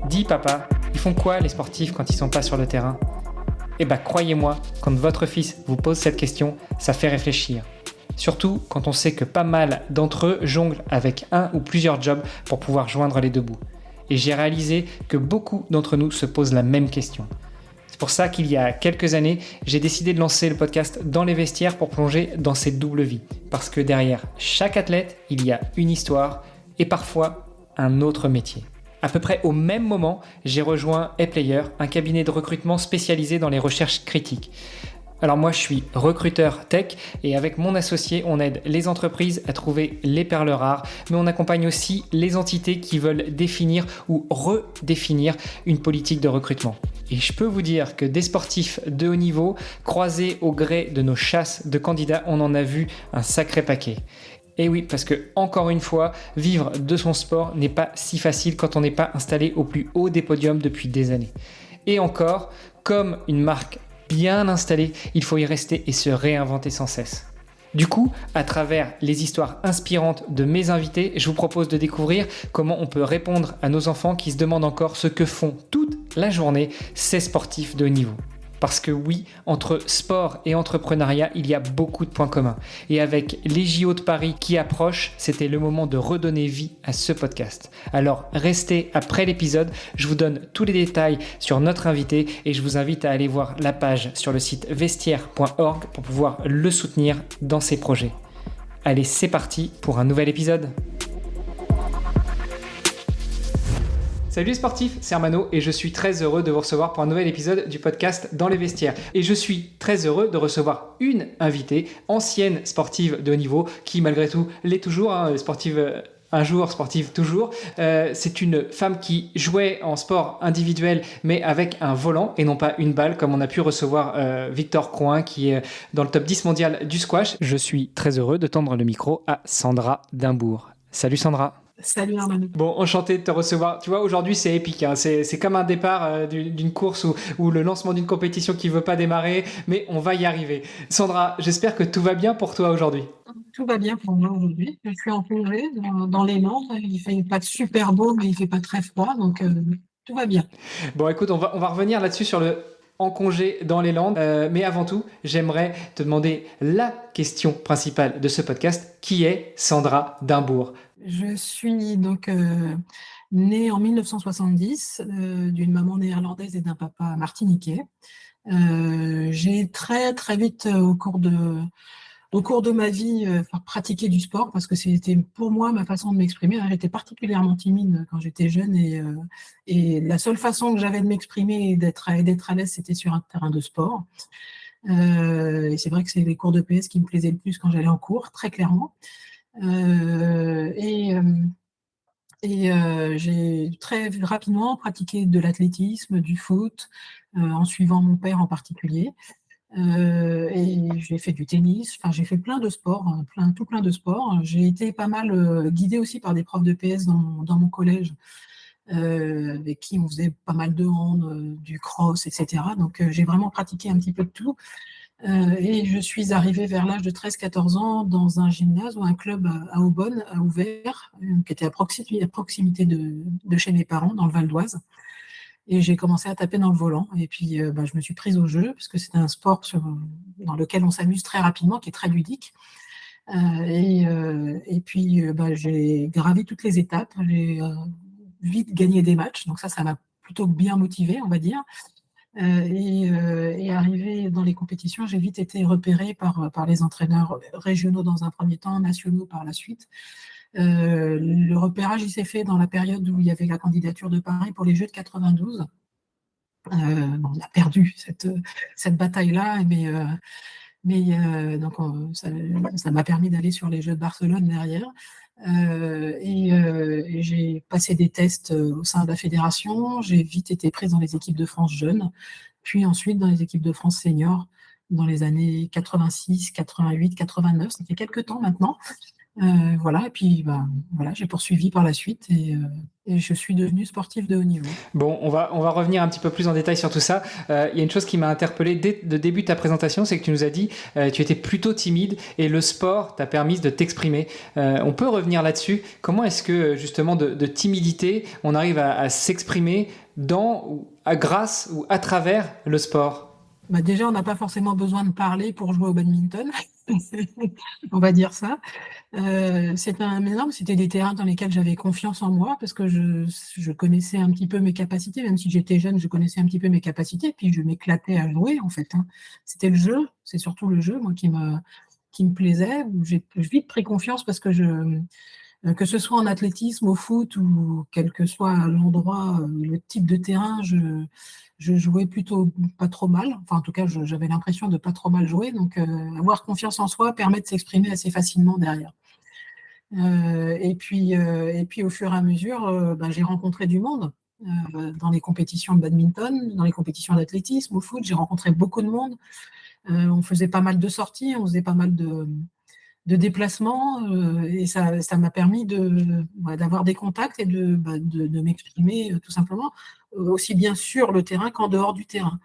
Dis papa, ils font quoi les sportifs quand ils sont pas sur le terrain? Eh ben croyez-moi, quand votre fils vous pose cette question, ça fait réfléchir. Surtout quand on sait que pas mal d'entre eux jonglent avec un ou plusieurs jobs pour pouvoir joindre les deux bouts. Et j'ai réalisé que beaucoup d'entre nous se posent la même question. C'est pour ça qu'il y a quelques années, j'ai décidé de lancer le podcast Dans les vestiaires pour plonger dans cette double vie. Parce que derrière chaque athlète, il y a une histoire et parfois un autre métier. À peu près au même moment, j'ai rejoint ePlayer, un cabinet de recrutement spécialisé dans les recherches critiques. Alors moi, je suis recruteur tech et avec mon associé, on aide les entreprises à trouver les perles rares, mais on accompagne aussi les entités qui veulent définir ou redéfinir une politique de recrutement. Et je peux vous dire que des sportifs de haut niveau, croisés au gré de nos chasses de candidats, on en a vu un sacré paquet. Et oui, parce que, encore une fois, vivre de son sport n'est pas si facile quand on n'est pas installé au plus haut des podiums depuis des années. Et encore, comme une marque bien installée, il faut y rester et se réinventer sans cesse. Du coup, à travers les histoires inspirantes de mes invités, je vous propose de découvrir comment on peut répondre à nos enfants qui se demandent encore ce que font toute la journée ces sportifs de haut niveau. Parce que oui, entre sport et entrepreneuriat, il y a beaucoup de points communs. Et avec les JO de Paris qui approchent, c'était le moment de redonner vie à ce podcast. Alors restez après l'épisode, je vous donne tous les détails sur notre invité et je vous invite à aller voir la page sur le site vestiaire.org pour pouvoir le soutenir dans ses projets. Allez, c'est parti pour un nouvel épisode. Salut les sportifs, c'est Armano et je suis très heureux de vous recevoir pour un nouvel épisode du podcast Dans les vestiaires. Et je suis très heureux de recevoir une invitée, ancienne sportive de haut niveau, qui malgré tout l'est toujours, sportive un jour, sportive toujours. C'est une femme qui jouait en sport individuel mais avec un volant et non pas une balle, comme on a pu recevoir Victor Crouin qui est dans le top 10 mondial du squash. Je suis très heureux de tendre le micro à Sandra Dimbourg. Salut Sandra. Salut Armando. Bon, enchanté de te recevoir. Tu vois, aujourd'hui, c'est épique. Hein. C'est comme un départ d'une course ou le lancement d'une compétition qui ne veut pas démarrer, mais on va y arriver. Sandra, j'espère que tout va bien pour toi aujourd'hui. Tout va bien pour moi aujourd'hui. Je suis en plongée dans les Landes. Il fait pas super beau, mais il fait pas très froid, donc tout va bien. Bon, écoute, on va revenir là-dessus sur le en congé dans les Landes. Mais avant tout, j'aimerais te demander la question principale de ce podcast. Qui est Sandra Dimbourg ? Je suis donc née en 1970 d'une maman néerlandaise et d'un papa martiniquais. J'ai très très vite au cours de ma vie pratiqué du sport parce que c'était pour moi ma façon de m'exprimer. J'étais particulièrement timide quand j'étais jeune et la seule façon que j'avais de m'exprimer et d'être à l'aise, c'était sur un terrain de sport. Et c'est vrai que c'est les cours de PS qui me plaisaient le plus quand j'allais en cours, très clairement. J'ai très rapidement pratiqué de l'athlétisme, du foot, en suivant mon père en particulier. Et j'ai fait du tennis, enfin j'ai fait plein de sports, tout plein de sports. J'ai été pas mal guidée aussi par des profs de PS dans mon collège, avec qui on faisait pas mal de hand, du cross, etc. Donc j'ai vraiment pratiqué un petit peu de tout. Et je suis arrivée vers l'âge de 13-14 ans dans un gymnase ou un club à Aubonne, à Ouvert, qui était à proximité de chez mes parents, dans le Val d'Oise. Et j'ai commencé à taper dans le volant. Et puis, je me suis prise au jeu, parce que c'est un sport dans lequel on s'amuse très rapidement, qui est très ludique. Et puis, j'ai gravi toutes les étapes. J'ai vite gagné des matchs. Donc ça m'a plutôt bien motivée, on va dire. Et arrivé dans les compétitions, j'ai vite été repérée par les entraîneurs régionaux dans un premier temps, nationaux par la suite. Le repérage, il s'est fait dans la période où il y avait la candidature de Paris pour les Jeux de 92. On a perdu cette bataille-là, donc ça m'a permis d'aller sur les Jeux de Barcelone derrière. Et j'ai passé des tests au sein de la fédération. J'ai vite été prise dans les équipes de France jeunes, puis ensuite dans les équipes de France seniors dans les années 86, 88, 89. Ça fait quelques temps maintenant. Voilà. Et puis voilà, j'ai poursuivi par la suite et je suis devenue sportive de haut niveau. Bon, on va revenir un petit peu plus en détail sur tout ça. Il y a une chose qui m'a interpellé dès le début de ta présentation, c'est que tu nous as dit tu étais plutôt timide et le sport t'a permis de t'exprimer. On peut revenir là-dessus. Comment est-ce que justement de timidité, on arrive à s'exprimer grâce ou à travers le sport? Bah déjà, on n'a pas forcément besoin de parler pour jouer au badminton, on va dire ça. Mais non, c'était des terrains dans lesquels j'avais confiance en moi parce que je connaissais un petit peu mes capacités, même si j'étais jeune, je connaissais un petit peu mes capacités, puis je m'éclatais à jouer en fait, hein. C'était le jeu, c'est surtout le jeu, moi, qui me plaisait. J'ai vite pris confiance parce que ce soit en athlétisme, au foot ou quel que soit l'endroit, le type de terrain, je jouais plutôt pas trop mal. Enfin, en tout cas, j'avais l'impression de pas trop mal jouer. Donc, avoir confiance en soi permet de s'exprimer assez facilement derrière. Et puis, au fur et à mesure, j'ai rencontré du monde dans les compétitions de badminton, dans les compétitions d'athlétisme, au foot. J'ai rencontré beaucoup de monde. On faisait pas mal de sorties, on faisait pas mal de déplacements, et ça m'a permis d'avoir des contacts et de m'exprimer tout simplement, aussi bien sur le terrain qu'en dehors du terrain.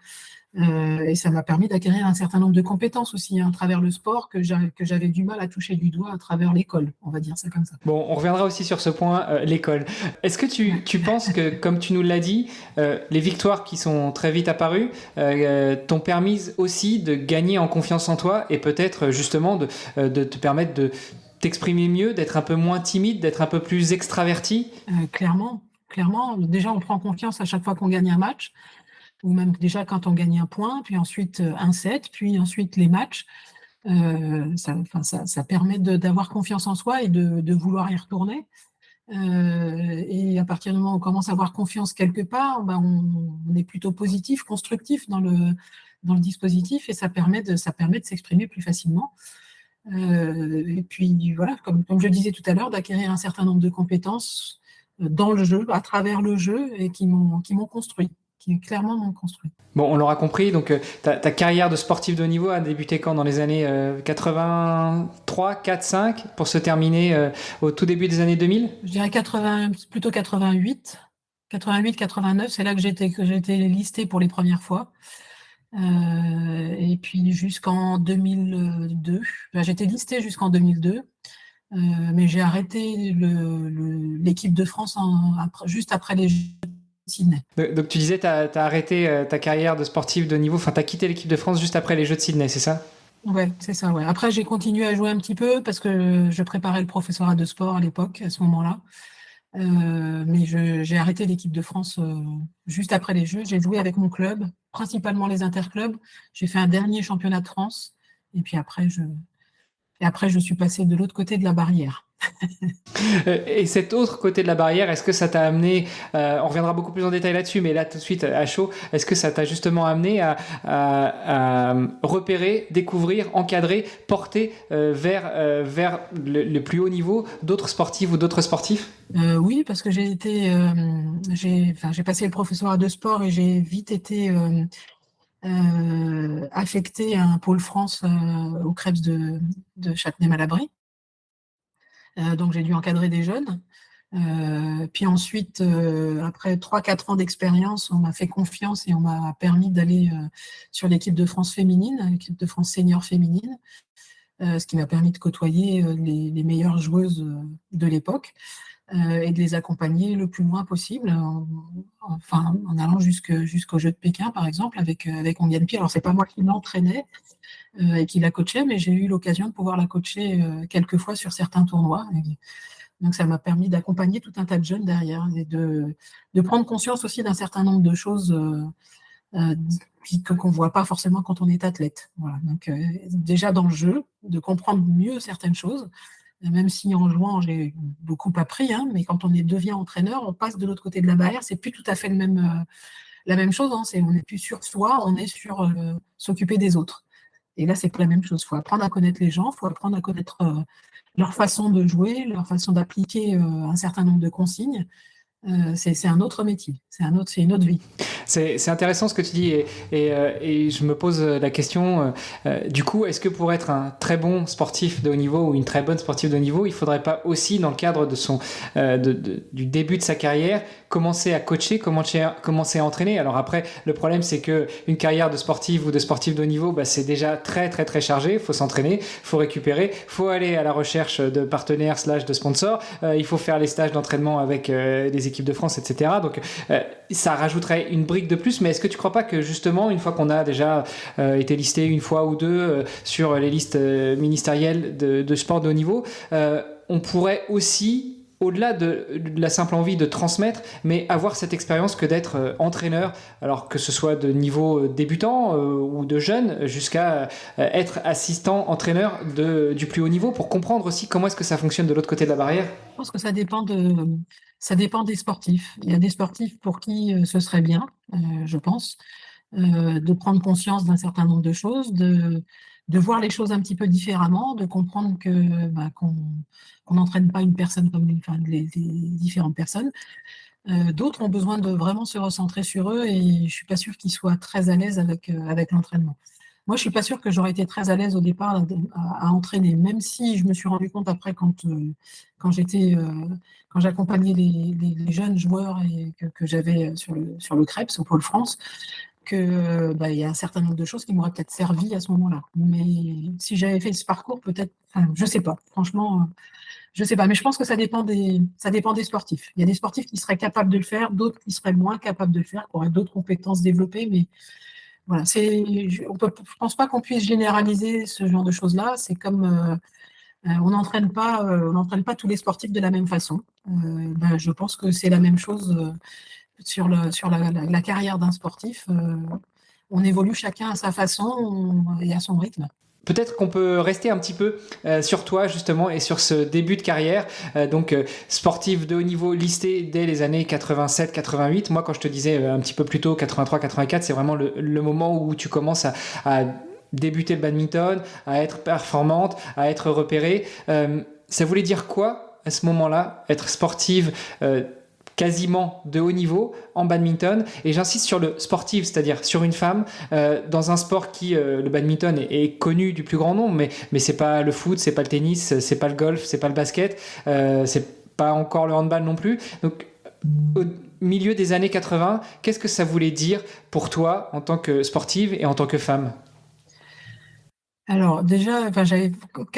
Et ça m'a permis d'acquérir un certain nombre de compétences aussi, hein, à travers le sport que j'avais du mal à toucher du doigt à travers l'école, on va dire ça comme ça. Bon, on reviendra aussi sur ce point, l'école. Est-ce que tu penses que, comme tu nous l'as dit, les victoires qui sont très vite apparues t'ont permis aussi de gagner en confiance en toi et peut-être justement de te permettre de t'exprimer mieux, d'être un peu moins timide, d'être un peu plus extraverti? Clairement, clairement. Déjà, on prend confiance à chaque fois qu'on gagne un match, ou même déjà quand on gagne un point, puis ensuite un set, puis ensuite les matchs. Ça permet d'avoir confiance en soi et de vouloir y retourner. Et à partir du moment où on commence à avoir confiance quelque part, on est plutôt positif, constructif dans le dispositif, et ça permet de s'exprimer plus facilement. Et puis voilà, comme je disais tout à l'heure, d'acquérir un certain nombre de compétences dans le jeu, à travers le jeu, et qui m'ont construit, qui clairement m'ont construit. Bon, on l'aura compris, donc ta carrière de sportif de haut niveau a débuté quand? Dans les années 83, 4, 5, pour se terminer au tout début des années 2000? Je dirais plutôt 88, 89, c'est là que j'ai été listée pour les premières fois. Et puis jusqu'en 2002, j'étais listée jusqu'en 2002, mais j'ai arrêté l'équipe de France juste après les Jeux de Sydney. Donc tu disais, tu as arrêté ta carrière de sportif de haut niveau, enfin tu as quitté l'équipe de France juste après les Jeux de Sydney, c'est ça? Ouais, c'est ça, ouais. Après, j'ai continué à jouer un petit peu parce que je préparais le professorat de sport à l'époque, à ce moment-là. Mais j'ai arrêté l'équipe de France juste après les Jeux. J'ai joué avec mon club, principalement les interclubs. J'ai fait un dernier championnat de France. Et puis après, je suis passée de l'autre côté de la barrière. Et cet autre côté de la barrière, est-ce que ça t'a amené, on reviendra beaucoup plus en détail là-dessus, mais là tout de suite à chaud, est-ce que ça t'a justement amené à repérer, découvrir, encadrer, porter vers le plus haut niveau d'autres sportifs ou d'autres sportifs? Oui, parce que j'ai passé le professorat de sport et j'ai vite été affectée à un pôle France au Krebs de Châtenay-Malabry. Donc j'ai dû encadrer des jeunes. Puis ensuite, après 3-4 ans d'expérience, on m'a fait confiance et on m'a permis d'aller sur l'équipe de France féminine, l'équipe de France senior féminine, ce qui m'a permis de côtoyer les meilleures joueuses de l'époque, et de les accompagner le plus loin possible, en allant jusqu'aux Jeux de Pékin, par exemple, avec Ondiane Pi. Alors, c'est pas moi qui l'entraînais et qui la coachait, mais j'ai eu l'occasion de pouvoir la coacher quelques fois sur certains tournois. Donc, ça m'a permis d'accompagner tout un tas de jeunes derrière et de prendre conscience aussi d'un certain nombre de choses qu'on ne voit pas forcément quand on est athlète. Voilà. Donc, déjà dans le jeu, de comprendre mieux certaines choses, même si en jouant, j'ai beaucoup appris, hein, mais quand on devient entraîneur, on passe de l'autre côté de la barrière, c'est plus tout à fait la même chose. Hein, on n'est plus sur soi, on est sur s'occuper des autres. Et là, c'est pas la même chose. Il faut apprendre à connaître les gens, il faut apprendre à connaître leur façon de jouer, leur façon d'appliquer un certain nombre de consignes. C'est un autre métier, c'est une autre vie. C'est intéressant ce que tu dis et je me pose la question, du coup, est-ce que pour être un très bon sportif de haut niveau ou une très bonne sportive de haut niveau, il ne faudrait pas aussi, dans le cadre du début de sa carrière, commencer à coacher, commencer à entraîner? Alors après, le problème, c'est qu'une carrière de sportif ou de sportif de haut niveau, bah, c'est déjà très, très, très chargé. Il faut s'entraîner, il faut récupérer, il faut aller à la recherche de partenaires / de sponsors, il faut faire les stages d'entraînement avec les équipes de France, etc. Donc, ça rajouterait une brique de plus, mais est-ce que tu ne crois pas que justement, une fois qu'on a déjà été listé une fois ou deux sur les listes ministérielles de sport de haut niveau, on pourrait aussi, au-delà de la simple envie de transmettre, mais avoir cette expérience que d'être entraîneur, alors que ce soit de niveau débutant ou de jeune, jusqu'à être assistant entraîneur du plus haut niveau, pour comprendre aussi comment est-ce que ça fonctionne de l'autre côté de la barrière? Je pense que ça dépend des sportifs. Il y a des sportifs pour qui ce serait bien, je pense, de prendre conscience d'un certain nombre de choses, de voir les choses un petit peu différemment, de comprendre qu'on n'entraîne pas une personne comme les différentes personnes. D'autres ont besoin de vraiment se recentrer sur eux et je ne suis pas sûre qu'ils soient très à l'aise avec l'entraînement. Moi, je ne suis pas sûre que j'aurais été très à l'aise au départ à entraîner, même si je me suis rendu compte après quand j'accompagnais les jeunes joueurs et que j'avais sur le CREPS, au Pôle France, que il y a un certain nombre de choses qui m'auraient peut-être servi à ce moment-là. Mais si j'avais fait ce parcours, peut-être, je ne sais pas. Franchement, je ne sais pas. Mais je pense que ça dépend des sportifs. Il y a des sportifs qui seraient capables de le faire, d'autres qui seraient moins capables de le faire, qui auraient d'autres compétences développées, mais voilà, je pense pas qu'on puisse généraliser ce genre de choses-là. C'est comme on n'entraîne pas tous les sportifs de la même façon. Je pense que c'est la même chose sur la carrière d'un sportif. On évolue chacun à sa façon et à son rythme. Peut-être qu'on peut rester un petit peu sur toi justement et sur ce début de carrière, sportif de haut niveau listé dès les années 87-88. Moi, quand je te disais un petit peu plus tôt 83-84, c'est vraiment le moment où tu commences à débuter le badminton, à être performante, à être repérée. Ça voulait dire quoi à ce moment-là, être sportive quasiment de haut niveau en badminton? Et j'insiste sur le sportif, c'est-à-dire sur une femme, dans un sport qui, le badminton, est connu du plus grand nombre, mais c'est pas le foot, c'est pas le tennis, c'est pas le golf, c'est pas le basket, c'est pas encore le handball non plus. Donc, au milieu des années 80, qu'est-ce que ça voulait dire pour toi en tant que sportive et en tant que femme? Alors déjà, au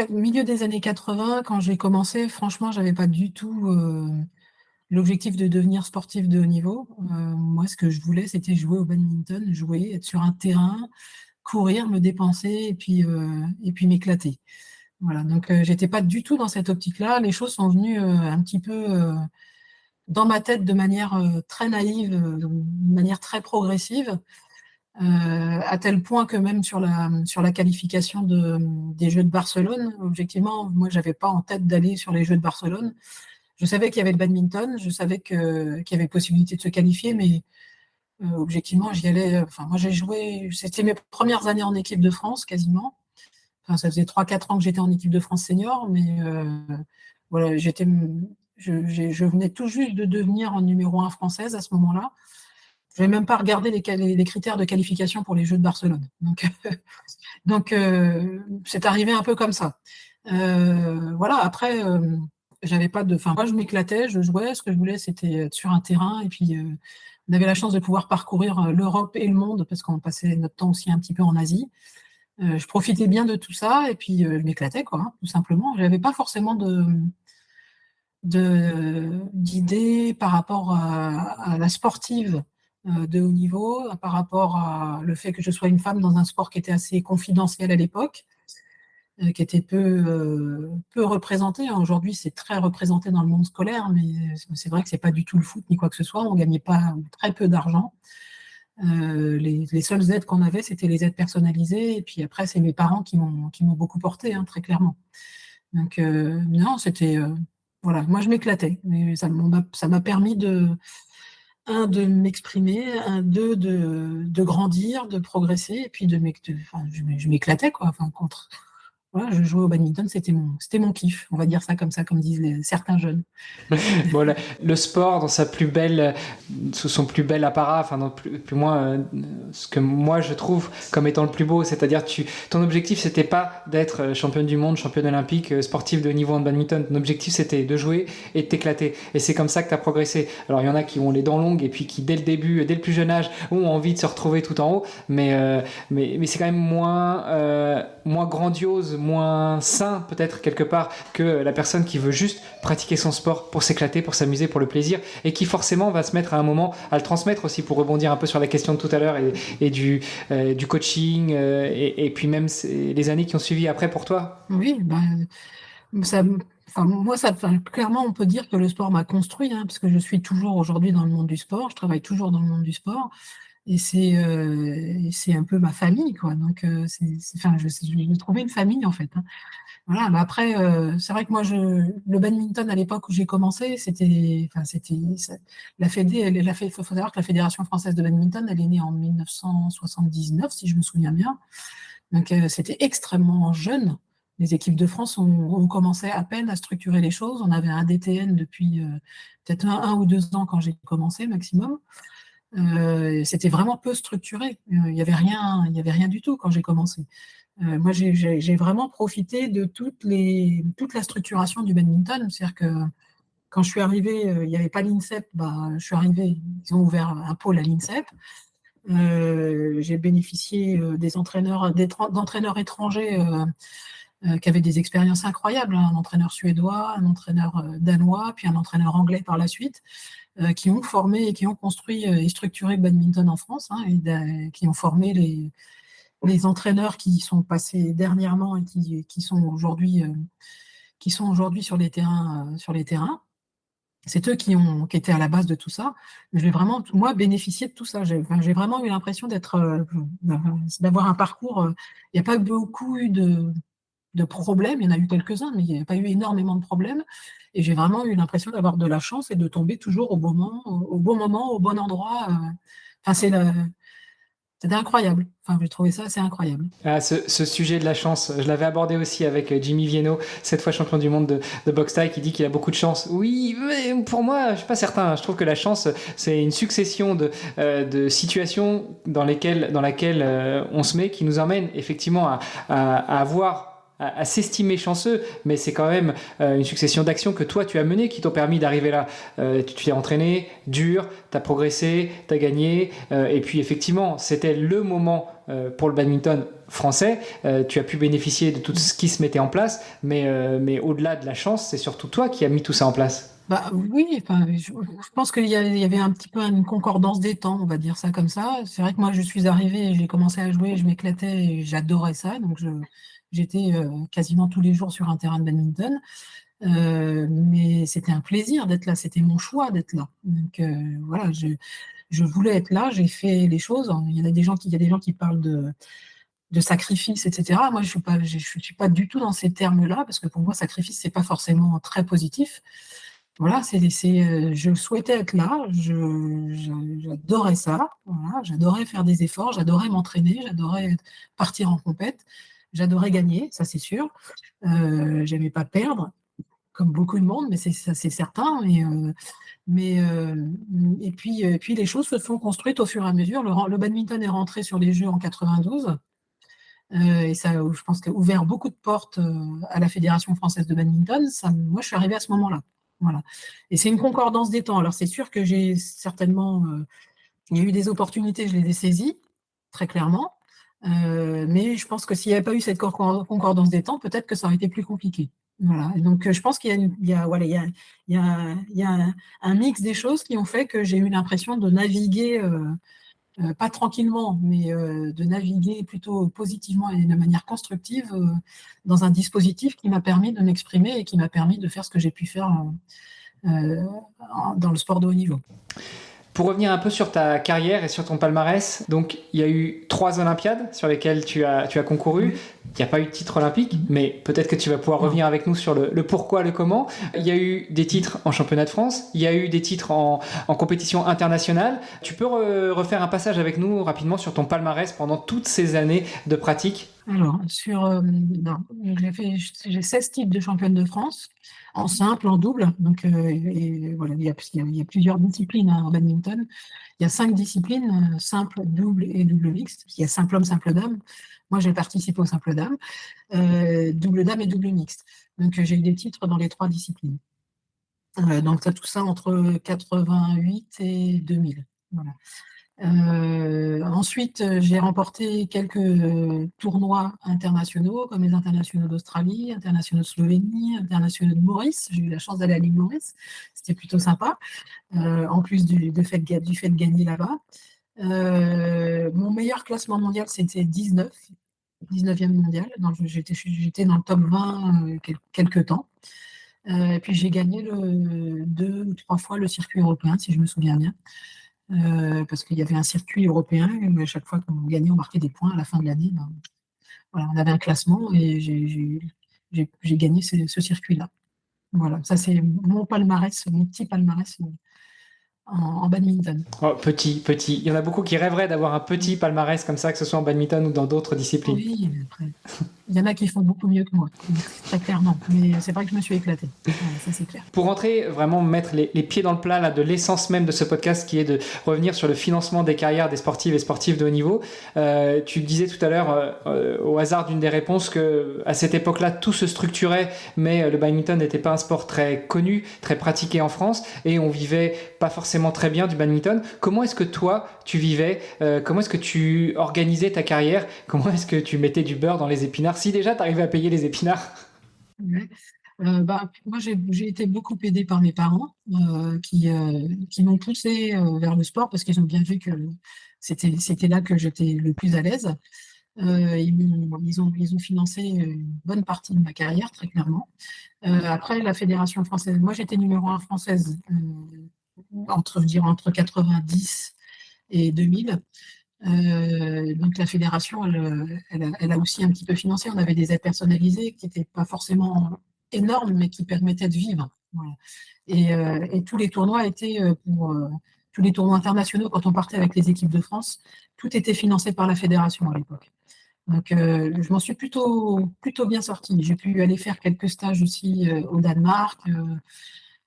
milieu des années 80, quand j'ai commencé, franchement, j'avais pas du tout l'objectif de devenir sportif de haut niveau. Moi, ce que je voulais, c'était jouer au badminton, jouer, être sur un terrain, courir, me dépenser et puis m'éclater. Voilà, donc j'étais pas du tout dans cette optique-là. Les choses sont venues un petit peu dans ma tête de manière très naïve, de manière très progressive, à tel point que même sur la qualification des Jeux de Barcelone, objectivement, moi, j'avais pas en tête d'aller sur les Jeux de Barcelone. Je savais qu'il y avait le badminton, je savais qu'il y avait possibilité de se qualifier, mais objectivement, j'y allais. Enfin, moi, j'ai joué, c'était mes premières années en équipe de France, quasiment. Enfin, ça faisait 3-4 ans que j'étais en équipe de France senior, mais voilà, je venais tout juste de devenir en numéro 1 française à ce moment-là. Je n'avais même pas regardé les critères de qualification pour les Jeux de Barcelone. Donc c'est arrivé un peu comme ça. Voilà, après, j'avais pas de. Enfin, moi, je m'éclatais, je jouais. Ce que je voulais, c'était être sur un terrain. Et puis, on avait la chance de pouvoir parcourir l'Europe et le monde, parce qu'on passait notre temps aussi un petit peu en Asie. Je profitais bien de tout ça. Et puis, je m'éclatais, quoi, hein, tout simplement. Je n'avais pas forcément d'idées par rapport à la sportive de haut niveau, par rapport à le fait que je sois une femme dans un sport qui était assez confidentiel à l'époque, qui était peu représenté. Aujourd'hui, c'est très représenté dans le monde scolaire, mais c'est vrai que c'est pas du tout le foot ni quoi que ce soit. On gagnait pas très peu d'argent. Les seules aides qu'on avait, c'était les aides personnalisées. Et puis après, c'est mes parents qui m'ont beaucoup porté, hein, très clairement. Donc non, c'était voilà, moi je m'éclatais. Mais ça m'a permis de m'exprimer, deux, de grandir, de progresser, et puis je m'éclatais, quoi. Enfin, contre. voilà, je jouais au badminton, c'était mon kiff, on va dire ça, comme disent certains jeunes. Bon, le sport dans sa plus belle, sous son plus bel apparat, enfin, non, plus moins, ce que moi je trouve comme étant le plus beau, c'est-à-dire ton objectif c'était pas d'être championne du monde, championne olympique, sportif de haut niveau en badminton. Ton objectif c'était de jouer et de t'éclater. Et c'est comme ça que tu as progressé. Alors il y en a qui ont les dents longues et puis qui dès le début, dès le plus jeune âge, ont envie de se retrouver tout en haut, mais c'est quand même moins grandiose, moins sain peut-être quelque part que la personne qui veut juste pratiquer son sport pour s'éclater, pour s'amuser, pour le plaisir, et qui forcément va se mettre à un moment à le transmettre aussi, pour rebondir un peu sur la question de tout à l'heure et du coaching, et puis même les années qui ont suivi après pour toi. Oui, ça, enfin, moi, clairement, on peut dire que le sport m'a construit, hein, parce que je suis toujours aujourd'hui dans le monde du sport, je travaille toujours dans le monde du sport, et c'est un peu ma famille, quoi. Donc, enfin, j'ai trouvé une famille, en fait, hein. Voilà, mais après, c'est vrai que moi, le badminton, à l'époque où j'ai commencé, la Fédé, il faut savoir que la Fédération française de badminton, elle est née en 1979, si je me souviens bien. Donc, c'était extrêmement jeune. Les équipes de France ont commencé à peine à structurer les choses. On avait un DTN depuis peut-être un ou 2 ans quand j'ai commencé, maximum. C'était vraiment peu structuré. Il n'y avait rien du tout quand j'ai commencé. Moi, j'ai vraiment profité de toute la structuration du badminton. C'est-à-dire que quand je suis arrivée, il n'y avait pas l'INSEP. Je suis arrivée, ils ont ouvert un pôle à l'INSEP. J'ai bénéficié d'entraîneurs étrangers qui avaient des expériences incroyables, hein. Un entraîneur suédois, un entraîneur danois, puis un entraîneur anglais par la suite, qui ont formé et qui ont construit et structuré le badminton en France, hein, et qui ont formé les entraîneurs qui sont passés dernièrement et qui sont aujourd'hui sur les terrains. C'est eux qui étaient à la base de tout ça. J'ai vraiment, moi, bénéficié de tout ça. J'ai vraiment eu l'impression d'avoir un parcours. Il n'y a pas beaucoup eu de problèmes. Il y en a eu quelques-uns, mais il n'y a pas eu énormément de problèmes. Et j'ai vraiment eu l'impression d'avoir de la chance et de tomber toujours au bon moment, au bon endroit. Enfin, c'était incroyable. Enfin, j'ai trouvé ça assez incroyable. Ah, ce sujet de la chance, je l'avais abordé aussi avec Jimmy Vienno, 7 fois champion du monde de boxe thaï, qui dit qu'il a beaucoup de chance. Oui, mais pour moi, je suis pas certain. Je trouve que la chance, c'est une succession de situations dans laquelle on se met, qui nous emmène effectivement à s'estimer chanceux, mais c'est quand même une succession d'actions que toi tu as menées qui t'ont permis d'arriver là. Tu t'es entraîné dur, tu as progressé, tu as gagné, et puis effectivement c'était le moment pour le badminton français. Tu as pu bénéficier de tout ce qui se mettait en place, mais au-delà de la chance, c'est surtout toi qui as mis tout ça en place. Oui, enfin, je pense qu'il y avait un petit peu une concordance des temps, on va dire ça comme ça. C'est vrai que moi, je suis arrivée, j'ai commencé à jouer, je m'éclatais et j'adorais ça. Donc, j'étais quasiment tous les jours sur un terrain de badminton. Mais c'était un plaisir d'être là, c'était mon choix d'être là. Donc, voilà, je voulais être là, j'ai fait les choses. Il y a des gens qui parlent de sacrifice, etc. Moi, je suis pas du tout dans ces termes-là, parce que pour moi, sacrifice, c'est pas forcément très positif. Voilà, je souhaitais être là, j'adorais ça, voilà, j'adorais faire des efforts, j'adorais m'entraîner, j'adorais partir en compète, j'adorais gagner, ça c'est sûr. J'aimais pas perdre, comme beaucoup de monde, mais ça c'est certain. Et puis les choses se sont construites au fur et à mesure. Le badminton est rentré sur les Jeux en 92. Et ça, je pense, a ouvert beaucoup de portes à la Fédération française de badminton. Moi, je suis arrivée à ce moment-là. Voilà. Et c'est une concordance des temps. Alors, c'est sûr que j'ai certainement, il y a eu des opportunités, je les ai saisies, très clairement. Mais je pense que s'il n'y avait pas eu cette concordance des temps, peut-être que ça aurait été plus compliqué. Voilà. Et donc, je pense qu'il voilà, il y a un mix des choses qui ont fait que j'ai eu l'impression de naviguer. Pas tranquillement, mais de naviguer plutôt positivement et de manière constructive dans un dispositif qui m'a permis de m'exprimer et qui m'a permis de faire ce que j'ai pu faire dans le sport de haut niveau. Pour revenir un peu sur ta carrière et sur ton palmarès, donc il y a eu 3 Olympiades sur lesquelles tu as concouru. Il n'y a pas eu de titre olympique, mais peut-être que tu vas pouvoir revenir avec nous sur le pourquoi, le comment. Il y a eu des titres en championnat de France, il y a eu des titres en compétition internationale. Tu peux refaire un passage avec nous rapidement sur ton palmarès pendant toutes ces années de pratique? Alors, non, donc j'ai 16 titres de championne de France, en simple, en double. Donc, et voilà, il y a plusieurs disciplines hein, en badminton. Il y a 5 disciplines, simple, double et double mixte. Il y a simple homme, simple dame. Moi, j'ai participé au simple dame, double dame et double mixte. Donc, j'ai eu des titres dans les 3 disciplines. Donc, tout ça entre 88 et 2000. Voilà. Ensuite, j'ai remporté quelques tournois internationaux, comme les internationaux d'Australie, internationaux de Slovénie, internationaux de Maurice. J'ai eu la chance d'aller à l'île Maurice. C'était plutôt sympa, en plus du fait de gagner là-bas. Mon meilleur classement mondial, c'était 19e mondial. Donc, j'étais dans le top 20 quelques temps. Et puis, j'ai gagné 2 ou 3 fois le circuit européen, si je me souviens bien. Parce qu'il y avait un circuit européen, et à chaque fois qu'on gagnait, on marquait des points à la fin de l'année. Ben, voilà, on avait un classement et j'ai gagné ce circuit-là. Voilà, ça c'est mon palmarès, mon petit palmarès en badminton. Oh, petit. Il y en a beaucoup qui rêveraient d'avoir un petit palmarès comme ça, que ce soit en badminton ou dans d'autres disciplines. Oui, mais après, il y en a qui font beaucoup mieux que moi, très clairement. Mais c'est vrai que je me suis éclatée. Voilà, ça c'est clair. Pour rentrer, vraiment mettre les pieds dans le plat là, de l'essence même de ce podcast qui est de revenir sur le financement des carrières des sportives et sportifs de haut niveau, tu disais tout à l'heure, au hasard d'une des réponses, qu'à cette époque-là, tout se structurait, mais le badminton n'était pas un sport très connu, très pratiqué en France, et on vivait pas forcément très bien du badminton. Comment est-ce que toi, tu vivais comment est-ce que tu organisais ta carrière? Comment est-ce que tu mettais du beurre dans les épinards? Si déjà, tu arrivais à payer les épinards. Ouais. Moi, j'ai été beaucoup aidée par mes parents qui m'ont poussée vers le sport parce qu'ils ont bien vu que c'était là que j'étais le plus à l'aise. Ils ont financé une bonne partie de ma carrière, très clairement. Après, la Fédération française, moi j'étais numéro 1 française je dirais, entre 90 et 2000. Donc la fédération, elle a aussi un petit peu financé. On avait des aides personnalisées qui n'étaient pas forcément énormes, mais qui permettaient de vivre. Voilà. Et tous les tournois étaient tous les tournois internationaux, quand on partait avec les équipes de France, tout était financé par la fédération à l'époque. Donc je m'en suis plutôt bien sortie. J'ai pu aller faire quelques stages aussi au Danemark,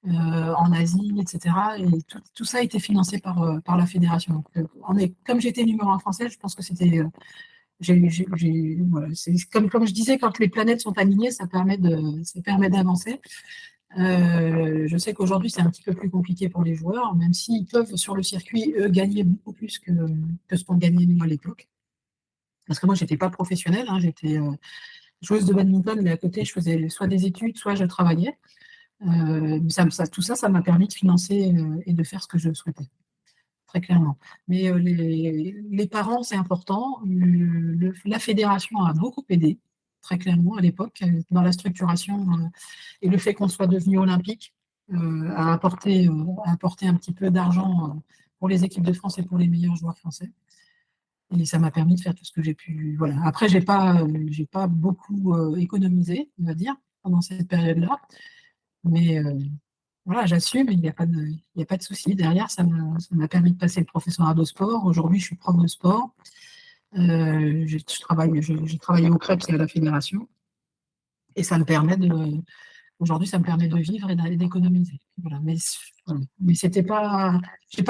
en Asie, etc. Et tout ça a été financé par la fédération. Donc, comme j'étais numéro 1 français, je pense que c'était. Voilà, c'est comme je disais, quand les planètes sont alignées, ça permet d'avancer. Je sais qu'aujourd'hui, c'est un petit peu plus compliqué pour les joueurs, même s'ils peuvent, sur le circuit, eux, gagner beaucoup plus que ce qu'on gagnait nous à l'époque. Parce que moi, je n'étais pas professionnelle, hein, j'étais joueuse de badminton, mais à côté, je faisais soit des études, soit je travaillais. Tout ça, ça m'a permis de financer et de faire ce que je souhaitais, très clairement. Mais les parents, c'est important. La fédération a beaucoup aidé, très clairement, à l'époque, dans la structuration et le fait qu'on soit devenu olympique a apporté un petit peu d'argent pour les équipes de France et pour les meilleurs joueurs français. Et ça m'a permis de faire tout ce que j'ai pu. Voilà. Après, j'ai pas beaucoup économisé, on va dire, pendant cette période-là. Mais voilà, j'assume, il y a pas de souci. Derrière, ça m'a permis de passer le professorat de sport. Aujourd'hui, je suis prof de sport. J'ai travaillé au CREPS et à la fédération. Et aujourd'hui, ça me permet de vivre et d'économiser. Voilà. Mais c'était pas, j'ai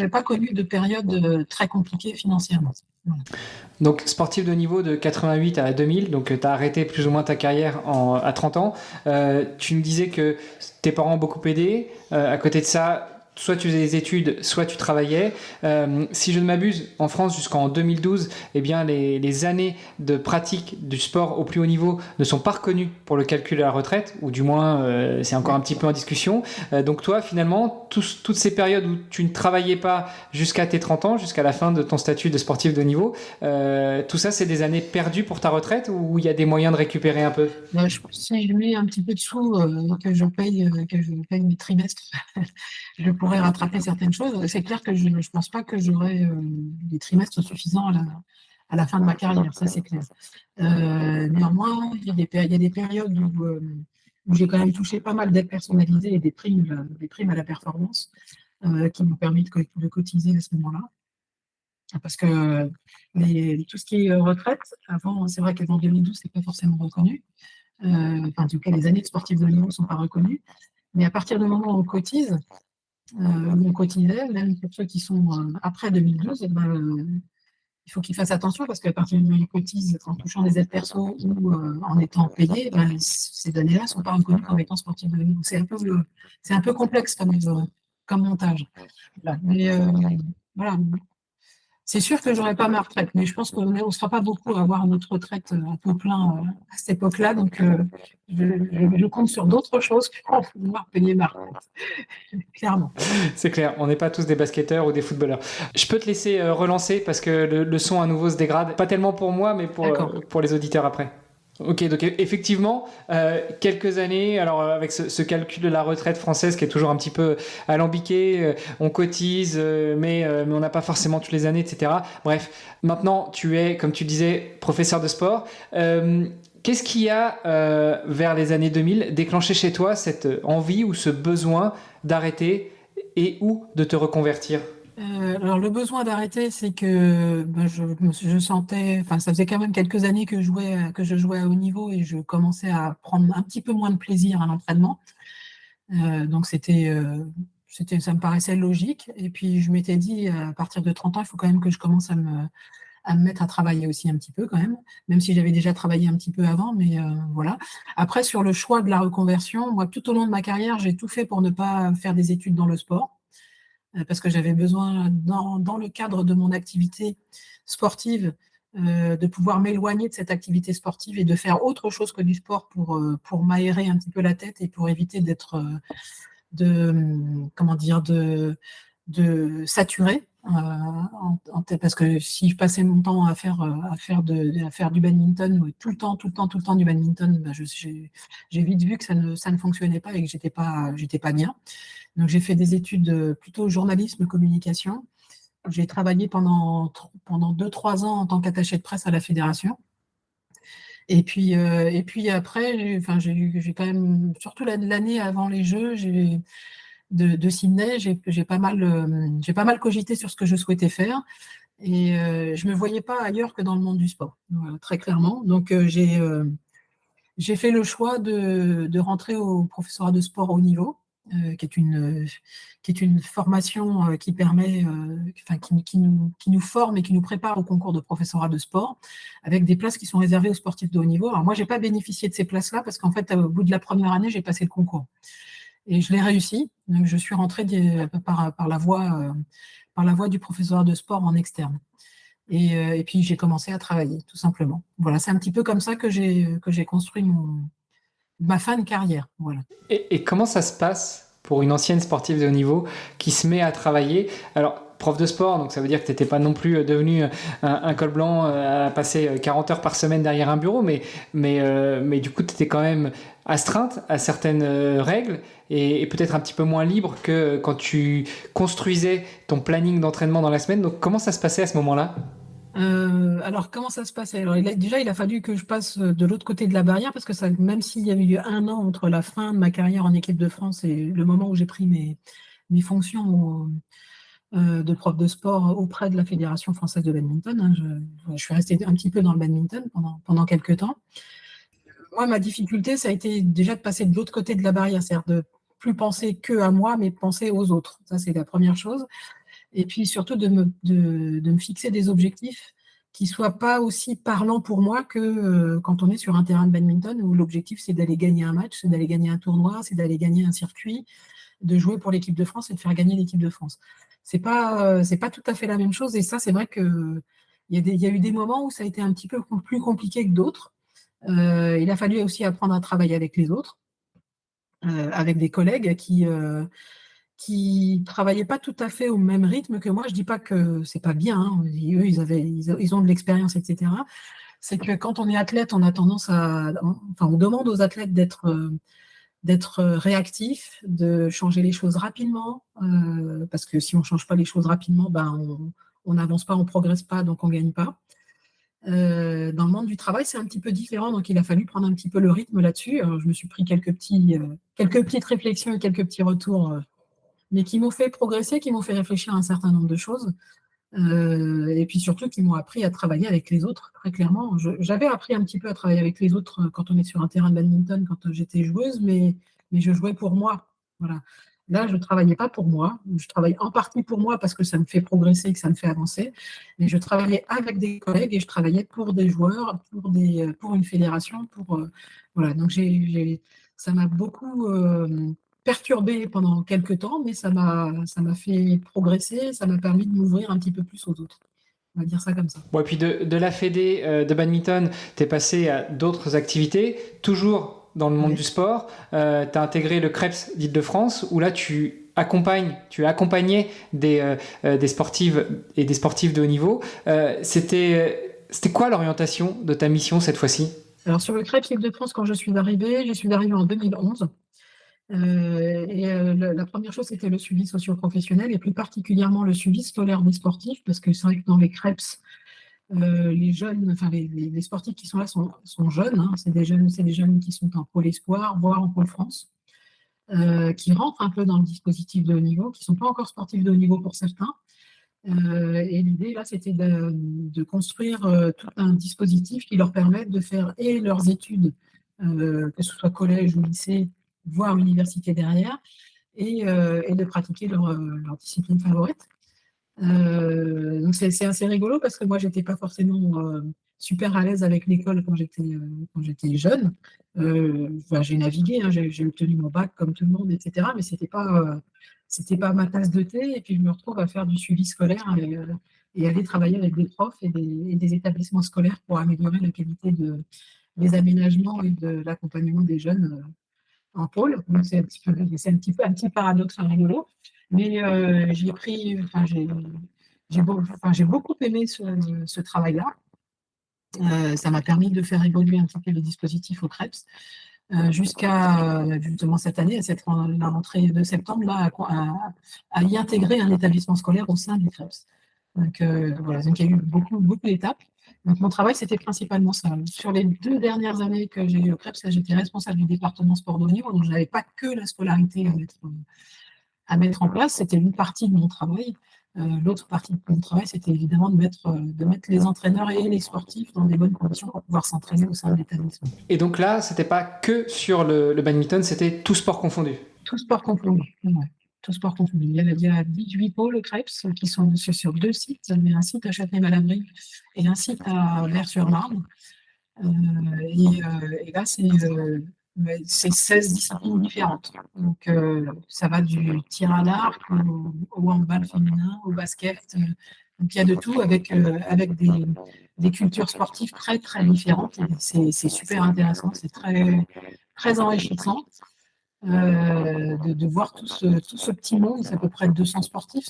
pas connu de période très compliquée financièrement. Voilà. Donc, sportif de niveau de 88 à 2000, donc tu as arrêté plus ou moins ta carrière à 30 ans. Tu me disais que tes parents ont beaucoup aidé. À côté de ça, soit tu faisais des études, soit tu travaillais. Si je ne m'abuse, en France, jusqu'en 2012, eh bien, les années de pratique du sport au plus haut niveau ne sont pas reconnues pour le calcul de la retraite, ou du moins, c'est encore un petit peu en discussion. Donc toi, finalement, toutes ces périodes où tu ne travaillais pas jusqu'à tes 30 ans, jusqu'à la fin de ton statut de sportif de haut niveau, tout ça, c'est des années perdues pour ta retraite, ou il y a des moyens de récupérer un peu? Si je mets un petit peu de sous que je paye mes trimestres, je pourrais rattraper certaines choses. C'est clair que je ne pense pas que j'aurai des trimestres suffisants à la fin de ma carrière, ça c'est clair. Néanmoins, il y a des périodes où j'ai quand même touché pas mal d'aides personnalisées et des primes à la performance qui m'ont permis de cotiser à ce moment-là. Parce que tout ce qui est retraite, avant, c'est vrai qu'avant 2012, c'est pas forcément reconnu. Enfin, en tout cas, les années de sportifs de haut niveau ne sont pas reconnues. Mais à partir du moment où on cotise, on cotisait, même pour ceux qui sont après 2012, eh ben, il faut qu'ils fassent attention parce qu'à partir du moment où ils cotisent en touchant des aides perso ou en étant payés, ben, ces données-là ne sont pas reconnues comme étant sportifs de haut niveau. C'est un peu complexe comme montage. Voilà. Mais voilà. C'est sûr que j'aurais pas ma retraite, mais je pense qu'on ne sera pas beaucoup à avoir notre retraite à taux plein à cette époque-là. Donc, je compte sur d'autres choses pour pouvoir payer ma retraite, clairement. C'est clair, on n'est pas tous des basketteurs ou des footballeurs. Je peux te laisser relancer parce que le son à nouveau se dégrade. Pas tellement pour moi, mais D'accord. pour les auditeurs après. Ok, donc effectivement, quelques années, alors avec ce calcul de la retraite française qui est toujours un petit peu alambiqué, on cotise, mais on n'a pas forcément toutes les années, etc. Bref, maintenant tu es, comme tu disais, professeur de sport. Qu'est-ce qui a, vers les années 2000, déclenché chez toi cette envie ou ce besoin d'arrêter et ou de te reconvertir? Alors, le besoin d'arrêter, c'est que ben, je sentais, enfin, ça faisait quand même quelques années que je jouais à haut niveau et je commençais à prendre un petit peu moins de plaisir à l'entraînement. Donc, ça me paraissait logique. Et puis, je m'étais dit, à partir de 30 ans, il faut quand même que je commence à me mettre à travailler aussi un petit peu quand même si j'avais déjà travaillé un petit peu avant, mais voilà. Après, sur le choix de la reconversion, moi, tout au long de ma carrière, j'ai tout fait pour ne pas faire des études dans le sport, parce que j'avais besoin, dans le cadre de mon activité sportive, de pouvoir m'éloigner de cette activité sportive et de faire autre chose que du sport pour m'aérer un petit peu la tête et pour éviter comment dire, de saturer. Parce que si je passais mon temps à faire du badminton, tout le temps, tout le temps, tout le temps du badminton, ben j'ai vite vu que ça ne fonctionnait pas et que j'étais pas bien. Donc j'ai fait des études plutôt journalisme, communication. J'ai travaillé pendant 2-3 ans en tant qu'attaché de presse à la fédération. Et puis après, enfin, j'ai quand même, surtout l'année avant les Jeux, de Sydney, j'ai pas mal cogité sur ce que je souhaitais faire. Et je ne me voyais pas ailleurs que dans le monde du sport, voilà, très clairement. Donc j'ai fait le choix de rentrer au professorat de sport haut niveau, qui est une formation qui permet, enfin, qui nous forme et qui nous prépare au concours de professorat de sport, avec des places qui sont réservées aux sportifs de haut niveau. Alors moi, je n'ai pas bénéficié de ces places-là parce qu'en fait, au bout de la première année, j'ai passé le concours. Et je l'ai réussi. Donc, je suis rentrée par la voie du professorat de sport en externe. Et puis, j'ai commencé à travailler, tout simplement. Voilà, c'est un petit peu comme ça que j'ai construit ma fin de carrière. Voilà. Et comment ça se passe pour une ancienne sportive de haut niveau qui se met à travailler? Alors, prof de sport, donc ça veut dire que tu n'étais pas non plus devenu un col blanc à passer 40 heures par semaine derrière un bureau, mais du coup, tu étais quand même astreinte à certaines règles et peut-être un petit peu moins libre que quand tu construisais ton planning d'entraînement dans la semaine. Donc, comment ça se passait à ce moment-là? Alors, comment ça se passait? Alors, déjà, il a fallu que je passe de l'autre côté de la barrière parce que même s'il y avait eu un an entre la fin de ma carrière en équipe de France et le moment où j'ai pris mes fonctions de prof de sport auprès de la Fédération française de badminton, hein, je suis restée un petit peu dans le badminton pendant quelques temps. Moi, ma difficulté, ça a été déjà de passer de l'autre côté de la barrière, c'est-à-dire de plus penser que à moi, mais penser aux autres. Ça, c'est la première chose. Et puis surtout de me fixer des objectifs qui ne soient pas aussi parlants pour moi que quand on est sur un terrain de badminton où l'objectif c'est d'aller gagner un match, c'est d'aller gagner un tournoi, c'est d'aller gagner un circuit, de jouer pour l'équipe de France et de faire gagner l'équipe de France. C'est pas tout à fait la même chose et ça c'est vrai que il y a eu des moments où ça a été un petit peu plus compliqué que d'autres. Il a fallu aussi apprendre à travailler avec les autres, avec des collègues qui travaillaient pas tout à fait au même rythme que moi. Je dis pas que c'est pas bien, hein. Eux, ils ont de l'expérience, etc. C'est que quand on est athlète, on a tendance enfin, on demande aux athlètes d'être réactifs, de changer les choses rapidement, parce que si on change pas les choses rapidement, ben on n'avance pas, on progresse pas, donc on gagne pas. Dans le monde du travail, c'est un petit peu différent, donc il a fallu prendre un petit peu le rythme là-dessus. Alors, je me suis pris quelques petites réflexions et quelques petits retours mais qui m'ont fait progresser, qui m'ont fait réfléchir à un certain nombre de choses. Et puis surtout qui m'ont appris à travailler avec les autres, très clairement. J'avais appris un petit peu à travailler avec les autres quand on est sur un terrain de badminton, quand j'étais joueuse, mais je jouais pour moi. Voilà. Là, je ne travaillais pas pour moi. Je travaille en partie pour moi parce que ça me fait progresser, que ça me fait avancer. Mais je travaillais avec des collègues et je travaillais pour des joueurs, pour une fédération. Voilà. Donc, ça m'a beaucoup perturbé pendant quelques temps, mais ça m'a fait progresser, ça m'a permis de m'ouvrir un petit peu plus aux autres. On va dire ça comme ça. Bon, et puis de la Fédé de badminton, tu es passé à d'autres activités, toujours dans le monde Ouais. du sport. Tu as intégré le CREPS d'Île-de-France, où là, tu as accompagné des sportives et des sportifs de haut niveau. C'était quoi l'orientation de ta mission cette fois-ci? Alors, sur le CREPS Île-de-France, quand je suis arrivée en 2011. La première chose, c'était le suivi socio-professionnel et plus particulièrement le suivi scolaire des sportifs, parce que c'est vrai que dans les CREPS, les jeunes, enfin les sportifs qui sont là sont jeunes, hein. C'est des jeunes qui sont en pôle espoir, voire en pôle France, qui rentrent un peu dans le dispositif de haut niveau, qui ne sont pas encore sportifs de haut niveau pour certains. Et l'idée, là, c'était de construire tout un dispositif qui leur permette de faire et leurs études, que ce soit collège ou lycée, voire université derrière, et de pratiquer leur discipline favorite. Donc c'est assez rigolo parce que moi, j'étais pas forcément super à l'aise avec l'école quand j'étais jeune. Enfin, j'ai navigué, hein, j'ai obtenu mon bac comme tout le monde, etc. Mais c'était pas ma tasse de thé. Et puis, je me retrouve à faire du suivi scolaire et aller travailler avec des profs et des établissements scolaires pour améliorer la qualité des aménagements et de l'accompagnement des jeunes en pôle. Donc, c'est un petit paradoxe rigolo. Mais j'ai beaucoup aimé ce travail-là. Ça m'a permis de faire évoluer un petit peu les dispositifs au CREPS jusqu'à justement cette année, la rentrée de septembre, là, à y intégrer un établissement scolaire au sein du CREPS. Donc, voilà, donc il y a eu beaucoup, beaucoup d'étapes. Donc, mon travail, c'était principalement ça. Sur les 2 dernières années que j'ai eu au CREPS, là, j'étais responsable du département sport de haut niveau, donc je n'avais pas que la scolarité à mettre en place. C'était une partie de mon travail. L'autre partie de mon travail, c'était évidemment de mettre les entraîneurs et les sportifs dans des bonnes conditions pour pouvoir s'entraîner au sein de l'établissement. Et donc là, c'était pas que sur le badminton, c'était tout sport confondu. Tout sport confondu. Ouais. Tout sport confondu. Il y a 18 pôles au CREPS qui sont sur 2 sites. Il y a un site à Châtenay-Malabry et un site à Vers-sur-Marne. Et là, c'est 16 disciplines différentes. Donc, ça va du tir à l'arc au handball féminin, au basket. Donc, il y a de tout avec des cultures sportives très, très différentes. C'est super intéressant, c'est très, très enrichissant de voir tout ce petit monde. C'est à peu près 200 sportifs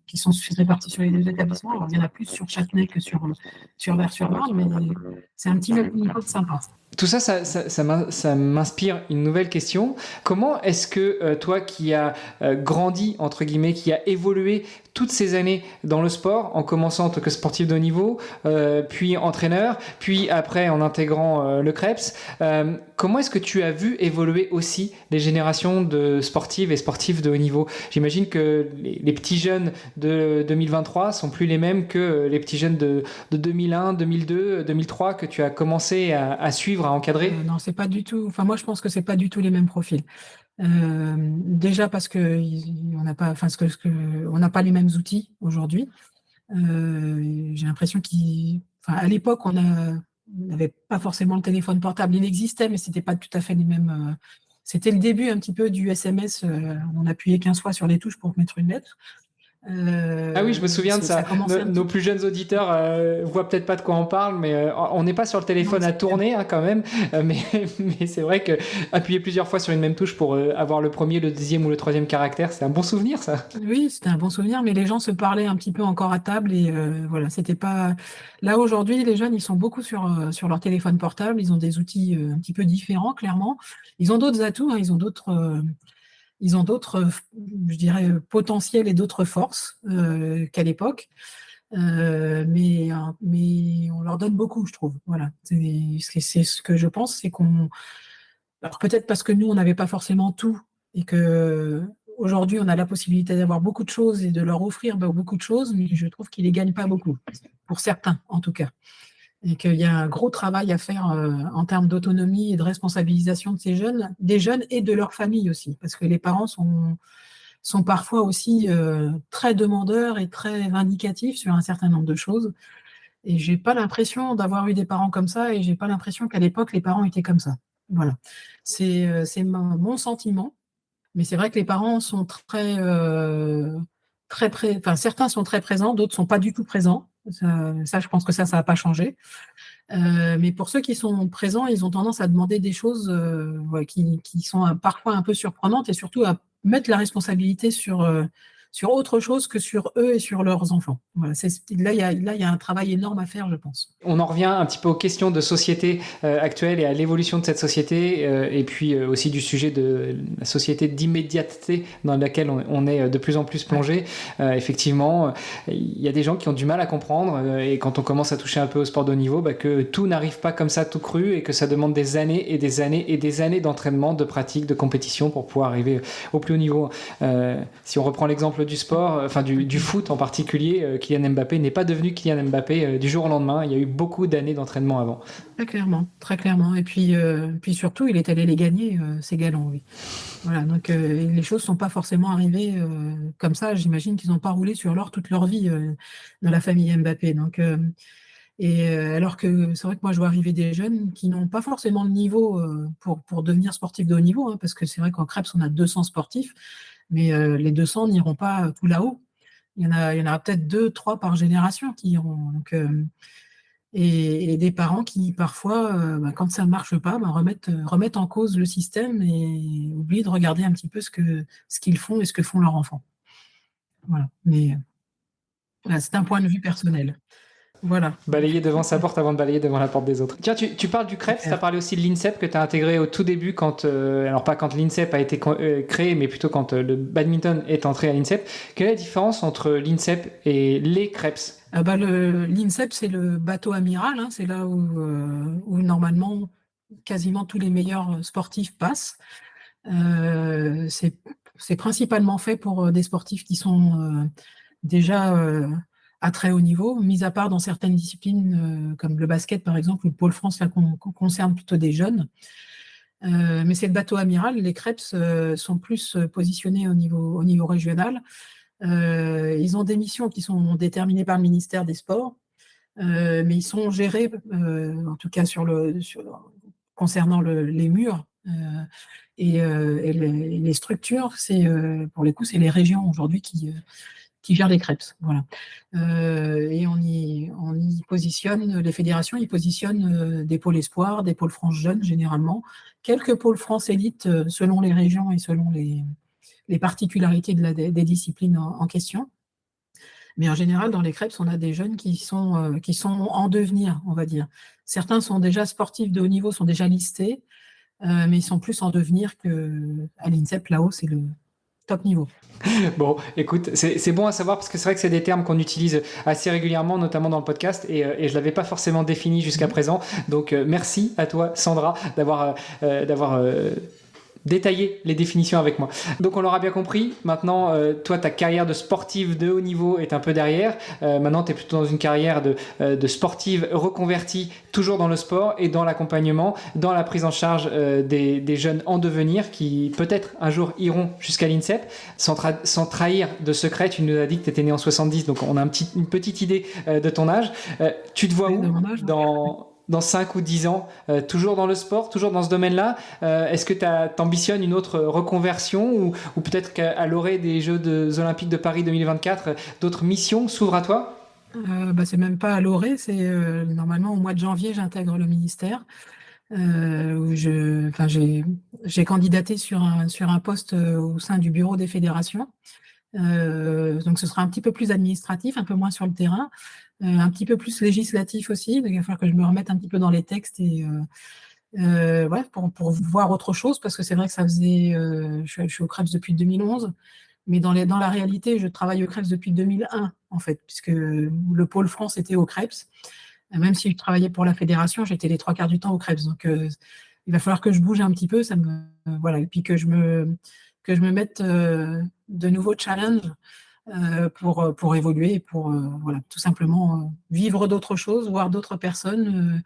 qui sont répartis sur les 2 établissements. Alors, il y en a plus sur Châtenay que sur Vers-sur-Marne, mais c'est un petit niveau de sympa. Tout ça, ça m'inspire une nouvelle question. Comment est-ce que toi qui as grandi, entre guillemets, qui a évolué toutes ces années dans le sport, en commençant en tant que sportif de haut niveau, puis entraîneur, puis après en intégrant le CREPS, comment est-ce que tu as vu évoluer aussi les générations de sportives et sportifs de haut niveau? J'imagine que les petits jeunes de 2023 sont plus les mêmes que les petits jeunes de 2001, 2002, 2003 que tu as commencé à suivre, à encadrer. Non, c'est pas du tout. Enfin, moi, je pense que c'est pas du tout les mêmes profils. Déjà parce que on n'a pas, enfin, on n'a pas les mêmes outils aujourd'hui. J'ai l'impression à l'époque, on n'avait pas forcément le téléphone portable. Il existait, mais c'était pas tout à fait les mêmes. C'était le début un petit peu du SMS. On appuyait 15 fois sur les touches pour mettre une lettre. Ah oui, je me souviens de ça. Nos plus jeunes auditeurs voient peut-être pas de quoi on parle, mais on n'est pas sur le téléphone à tourner quand même. Mais c'est vrai que appuyer plusieurs fois sur une même touche pour avoir le premier, le deuxième ou le troisième caractère, c'est un bon souvenir, ça. Oui, c'était un bon souvenir, mais les gens se parlaient un petit peu encore à table et voilà, c'était pas. Là aujourd'hui, les jeunes, ils sont beaucoup sur leur téléphone portable. Ils ont des outils un petit peu différents, clairement. Ils ont d'autres atouts, hein, ils ont d'autres, je dirais, potentiels et d'autres forces qu'à l'époque. Mais on leur donne beaucoup, je trouve. Voilà. C'est ce que je pense, c'est qu'on. Alors peut-être parce que nous, on n'avait pas forcément tout et que aujourd'hui, on a la possibilité d'avoir beaucoup de choses et de leur offrir beaucoup de choses, mais je trouve qu'ils ne les gagnent pas beaucoup, pour certains en tout cas. Et qu'il y a un gros travail à faire en termes d'autonomie et de responsabilisation de ces jeunes, des jeunes et de leurs familles aussi, parce que les parents sont parfois aussi très demandeurs et très vindicatifs sur un certain nombre de choses. Et j'ai pas l'impression d'avoir eu des parents comme ça, et j'ai pas l'impression qu'à l'époque, les parents étaient comme ça. Voilà. C'est mon sentiment. Mais c'est vrai que les parents sont enfin, certains sont très présents, d'autres sont pas du tout présents. Ça, je pense que ça va pas changer. Mais pour ceux qui sont présents, ils ont tendance à demander des choses ouais, qui sont parfois un peu surprenantes, et surtout à mettre la responsabilité sur autre chose que sur eux et sur leurs enfants. Voilà, là, il y a un travail énorme à faire, je pense. On en revient un petit peu aux questions de société actuelle et à l'évolution de cette société, et puis aussi du sujet de la société d'immédiateté dans laquelle on est de plus en plus plongé. Effectivement, il y a des gens qui ont du mal à comprendre, et quand on commence à toucher un peu au sport de haut niveau, que tout n'arrive pas comme ça tout cru, et que ça demande des années et des années et des années d'entraînement, de pratique, de compétition pour pouvoir arriver au plus haut niveau. Si on reprend l'exemple du sport, enfin du foot en particulier, Kylian Mbappé n'est pas devenu Kylian Mbappé du jour au lendemain. Il y a eu beaucoup d'années d'entraînement avant. Très clairement, très clairement. Et puis surtout, il est allé les gagner, ces galons, oui. Voilà, donc les choses ne sont pas forcément arrivées comme ça. J'imagine qu'ils n'ont pas roulé sur l'or toute leur vie dans la famille Mbappé. Donc, alors que c'est vrai que moi, je vois arriver des jeunes qui n'ont pas forcément le niveau pour devenir sportifs de haut niveau, hein, parce que c'est vrai qu'en Krebs, on a 200 sportifs, mais les 200 n'iront pas tout là-haut. Il y en aura peut-être 2, 3 par génération qui iront. Donc, et des parents qui, parfois, quand ça ne marche pas, remettent en cause le système et oublient de regarder un petit peu ce qu'ils font et ce que font leurs enfants. Voilà. Mais voilà, c'est un point de vue personnel. Voilà. Balayer devant sa porte avant de balayer devant la porte des autres. Tiens, tu parles du Krebs, tu as parlé aussi de l'INSEP que tu as intégré au tout début, alors pas quand l'INSEP a été créé, mais plutôt quand le badminton est entré à l'INSEP. Quelle est la différence entre l'INSEP et les Krebs? L'INSEP, c'est le bateau amiral, hein, c'est là où normalement quasiment tous les meilleurs sportifs passent. C'est principalement fait pour des sportifs qui sont déjà à très haut niveau, mis à part dans certaines disciplines comme le basket par exemple, ou le pôle France, là, qu'on concerne plutôt des jeunes. Mais c'est le bateau amiral. Les Krebs sont plus positionnés au niveau régional. Ils ont des missions qui sont déterminées par le ministère des Sports, mais ils sont gérés, en tout cas concernant les murs et les structures. Pour les coups, c'est les régions aujourd'hui qui gèrent les Krebs. Voilà. Et on y positionne, les fédérations, ils positionnent des pôles espoirs, des pôles France jeunes généralement, quelques pôles France élite selon les régions et selon les particularités des disciplines en question. Mais en général, dans les Krebs, on a des jeunes qui sont en devenir, on va dire. Certains sont déjà sportifs de haut niveau, sont déjà listés, mais ils sont plus en devenir qu'à l'INSEP, là-haut, c'est le top niveau. Bon, écoute, c'est bon à savoir, parce que c'est vrai que c'est des termes qu'on utilise assez régulièrement, notamment dans le podcast, et je ne l'avais pas forcément défini jusqu'à présent. Donc, merci à toi, Sandra, d'avoir détailler les définitions avec moi. Donc on l'aura bien compris, maintenant toi ta carrière de sportive de haut niveau est un peu derrière, maintenant tu es plutôt dans une carrière de sportive reconvertie, toujours dans le sport et dans l'accompagnement, dans la prise en charge des jeunes en devenir qui peut-être un jour iront jusqu'à l'INSEP. Sans trahir de secret, tu nous as dit que tu étais né en 70, donc on a une petite idée de ton âge. Tu te vois où dans 5 ou 10 ans, toujours dans le sport, toujours dans ce domaine-là? Est-ce que tu ambitionnes une autre reconversion, ou peut-être qu'à l'orée des Jeux Olympiques de Paris 2024, d'autres missions s'ouvrent à toi? C'est même pas à l'orée, c'est normalement au mois de janvier, j'intègre le ministère. Où j'ai candidaté sur un poste au sein du bureau des fédérations. Donc ce sera un petit peu plus administratif, un peu moins sur le terrain, un petit peu plus législatif aussi. Donc il va falloir que je me remette un petit peu dans les textes et pour voir autre chose, parce que c'est vrai que ça faisait, je suis au Krebs depuis 2011, mais dans la réalité, je travaille au Krebs depuis 2001 en fait, puisque le pôle France était au Krebs. Même si je travaillais pour la fédération, j'étais les 3/4 du temps au Krebs. Donc il va falloir que je bouge un petit peu, voilà, et puis que que je me mette de nouveaux challenges pour évoluer, pour voilà, tout simplement vivre d'autres choses, voir d'autres personnes,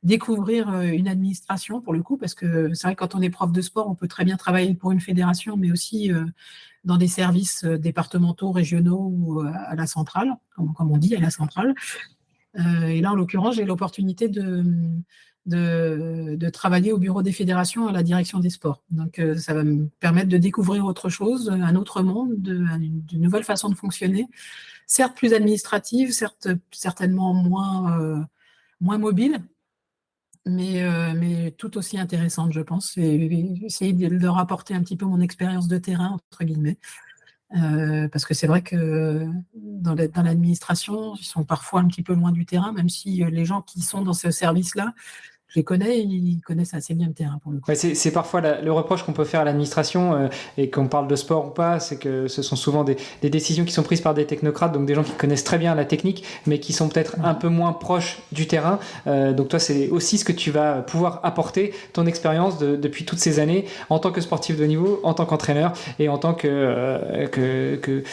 découvrir une administration pour le coup, parce que c'est vrai que quand on est prof de sport, on peut très bien travailler pour une fédération, mais aussi dans des services départementaux, régionaux ou à la centrale, comme on dit, à la centrale. Et là, en l'occurrence, j'ai l'opportunité de travailler au bureau des fédérations à la direction des sports. Donc, ça va me permettre de découvrir autre chose, un autre monde, une nouvelle façon de fonctionner, certes plus administrative, certes certainement moins mobile, mais tout aussi intéressante, je pense. Et essayer de leur apporter un petit peu mon expérience de terrain, entre guillemets. Parce que c'est vrai que dans l'administration, ils sont parfois un petit peu loin du terrain, même si les gens qui sont dans ce service-là, je les connais, ils connaissent assez bien le terrain pour le coup. Ouais, c'est parfois le reproche qu'on peut faire à l'administration, et qu'on parle de sport ou pas, c'est que ce sont souvent des décisions qui sont prises par des technocrates, donc des gens qui connaissent très bien la technique, mais qui sont peut-être un peu moins proches du terrain. Donc toi, c'est aussi ce que tu vas pouvoir apporter, ton expérience depuis toutes ces années, en tant que sportif de haut niveau, en tant qu'entraîneur et en tant que